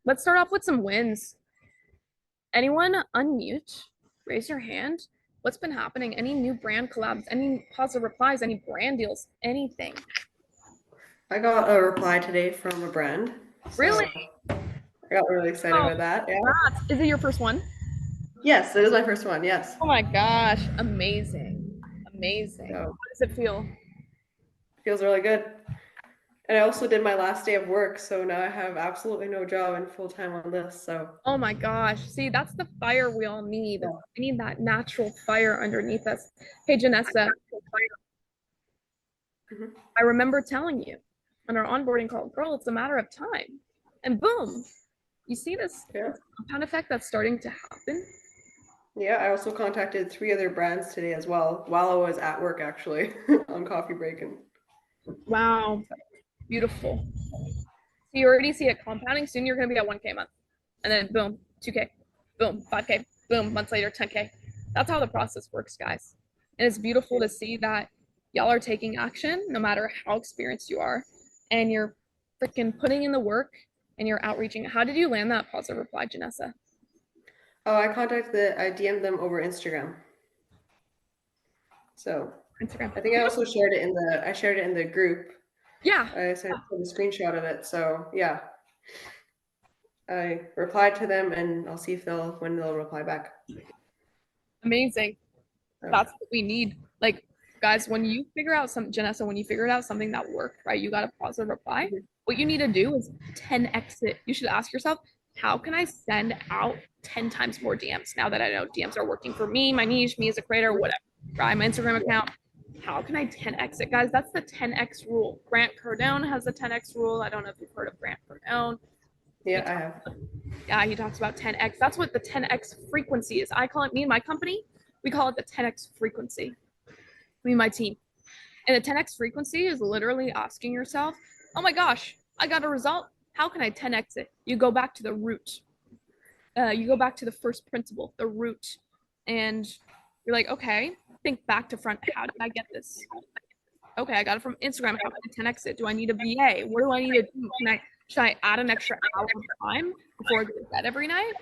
Let's start off with some wins. Anyone unmute? Raise your hand. What's been happening? Any new brand collabs? Any positive replies? Any brand deals? Anything? I got a reply today from a brand, so Really? I got really excited Oh, about that. Yeah. congrats. Is it your first one? Yes, it is my first one. Yes. Oh my gosh. Amazing. Amazing. How So does it feel? feels really good. And I also did my last day of work, so now I have absolutely no job and full time on this. So Oh my gosh. See, that's the fire we all need. yeah. We need that natural fire underneath us. Hey, Janessa, Mhm. I remember telling you on our onboarding call, girl, it's a matter of time. And boom, you see Yeah. this compound effect that's starting to happen? Yeah. I also contacted 3 other brands today as well while I was at work actually on coffee break and Wow, beautiful. So you already see it compounding. Soon you're going to be at 1K a month. And then boom, 2K, boom, 5K, boom, months later, 10K. That's how the process works, guys. And it's beautiful yeah. to see that y'all are taking action no matter how experienced you are. And you're freaking putting in the work and you're outreaching. How did you land that positive reply, Janessa? Oh, I DM'd them over Instagram. So Instagram. I think I also shared it in the group. Yeah. I sent a screenshot of it. So yeah. I replied to them and I'll see if they'll reply back. Amazing. So, That's what we need. Like, guys, when you figure out some Janessa, when you figured out something that worked, right? You got a positive reply. mhm. What you need to do is 10x it. You should ask yourself, how can I send out 10 times more DMs now that I know DMs are working for me, my niche, me as a creator, whatever, right? My Instagram account. How can I 10x it, guys? That's the 10x rule. Grant Cardone has the 10x rule. I don't know if you've heard of Grant Cardone. Yeah, He I have. yeah, he talks about 10x. That's what the 10x frequency is. I call it, me and my company, we call it the 10x frequency. Me and my team. And the 10x frequency is literally asking yourself, oh my gosh, I got a result. How can I 10x it? You go back to the root. You go back to the first principle, the root. And you're like, okay, think back to front. How did I get this? Okay, I got it from Instagram. How can I 10x it? Do I need a VA? What do I need to do? Should I add an extra hour of time before I go to bed every night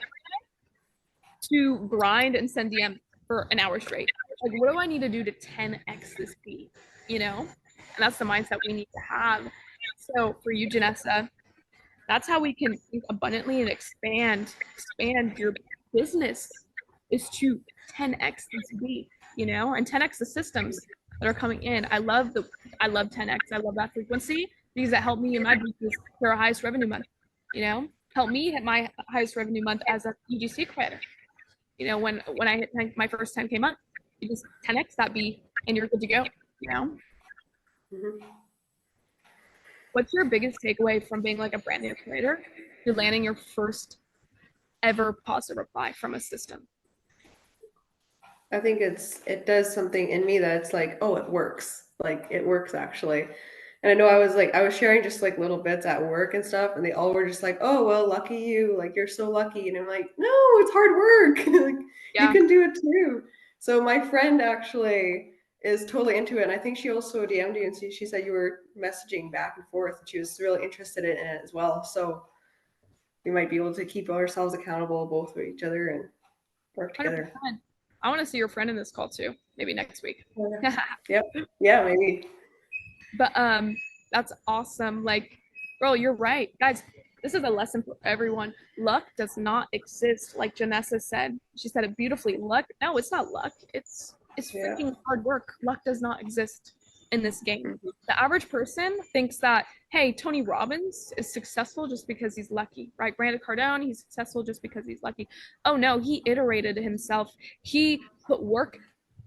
to grind and send DM for an hour straight? Like, what do I need to do to 10x this speed? You know? And that's the mindset we need to have. So for you, Janessa, that's how we can think abundantly and expand your business is to 10x this speed, you know, and 10x the systems that are coming in. I love 10x. I love that frequency because it helped me in my business for our highest revenue month, you know, help me hit my highest revenue month as a UGC creator. You know, when I hit my first 10K month, you just 10x that B and you're good to go, you know. Hmm. What's your biggest takeaway from being like a brand new creator? You're landing your first ever positive reply from a system. I think it does something in me that it's like, oh, it works. Like it works actually. And I know I was sharing just like little bits at work and stuff, and they all were just like, oh well, lucky you, like you're so lucky. And I'm like, no, it's hard work. Like you Yeah. can do it too. So my friend actually is totally into it. And I think she also DM'd you and she said you were messaging back and forth and she was really interested in it as well. So we might be able to keep ourselves accountable both with each other and work together. 100%. I want to see your friend in this call too, maybe next week. Yeah. Yep. Yeah, maybe. But that's awesome. Like, girl, you're right. Guys, this is a lesson for everyone. Luck does not exist, like Janessa said. She said it beautifully. Luck, no, it's not luck. It's Yeah. freaking hard work. Luck does not exist in this game. Mhm. The average person thinks that, hey, Tony Robbins is successful just because he's lucky, right? Grant Cardone, he's successful just because he's lucky. Oh no, he iterated himself. He put work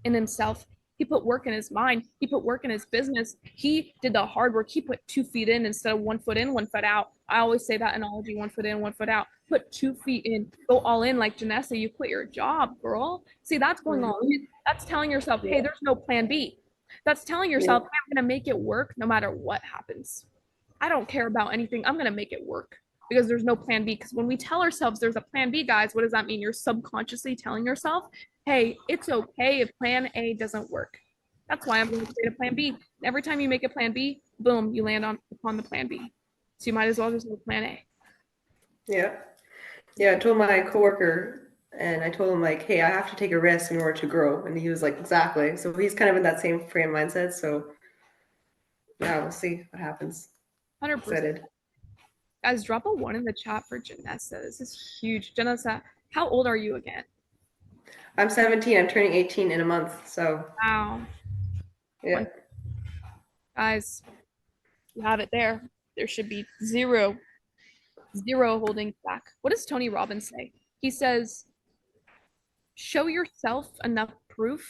in himself. He put work in his mind. He put work in his business. He did the hard work. He put 2 feet in instead of 1 foot in, 1 foot out. I always say that analogy, 1 foot in, 1 foot out. Put 2 feet in, go all in like Janessa. You quit your job, girl. See, that's going all Mhm. in. That's telling yourself, hey, Yeah. there's no plan B. That's telling Yeah. yourself, I'm going to make it work no matter what happens. I don't care about anything. I'm going to make it work because there's no plan B. Because when we tell ourselves there's a plan B, guys, what does that mean? You're subconsciously telling yourself, hey, it's okay if plan A doesn't work. That's why I'm going to create a plan B. Every time you make a plan B, boom, you land upon the plan B. So you might as well just do plan A. Yeah. Yeah, I told my coworker and I told him like, hey, I have to take a risk in order to grow. And he was like, exactly. So he's kind of in that same frame mindset. So yeah, we'll see what happens. 100%. Excited. Guys, drop a one in the chat for Janessa. This is huge. Janessa, how old are you again? I'm 17. I'm turning 18 in a month. So Wow. yeah. Guys, you have it there. There should be zero holding back. What does Tony Robbins say? He says, show yourself enough proof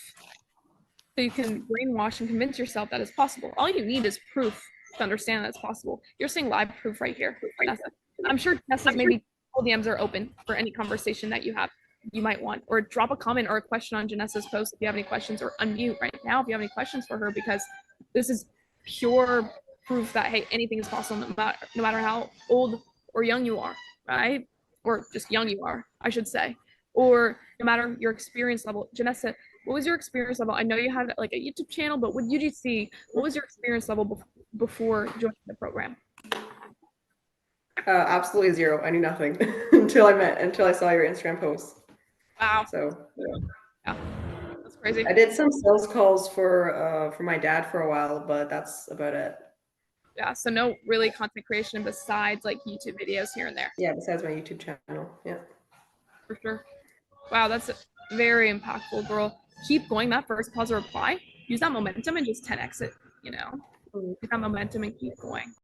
so you can brainwash and convince yourself that it's possible. All you need is proof to understand that it's possible. You're seeing live proof right here, Nessa. I'm sure Nessa's maybe DMs are open for any conversation that you might want, or drop a comment or a question on Janessa's post if you have any questions, or unmute right now if you have any questions for her, because this is pure proof that, hey, anything is possible, no matter how old or young you are, right? Or just young you are, I should say, or no matter your experience level. Janessa, what was your experience level? I know you had like a YouTube channel, but with UGC, what was your experience level before joining the program? Absolutely zero. I knew nothing until I saw your Instagram post. Wow. So yeah, that's crazy. I did some sales calls for my dad for a while, but that's about it. Yeah, so no really content creation besides like YouTube videos here and there. Yeah, besides my YouTube channel. Yeah. For sure. Wow, that's very impactful, girl. Keep going. That first pause or reply. Use that momentum and just 10x it, you know? Use that momentum and keep going.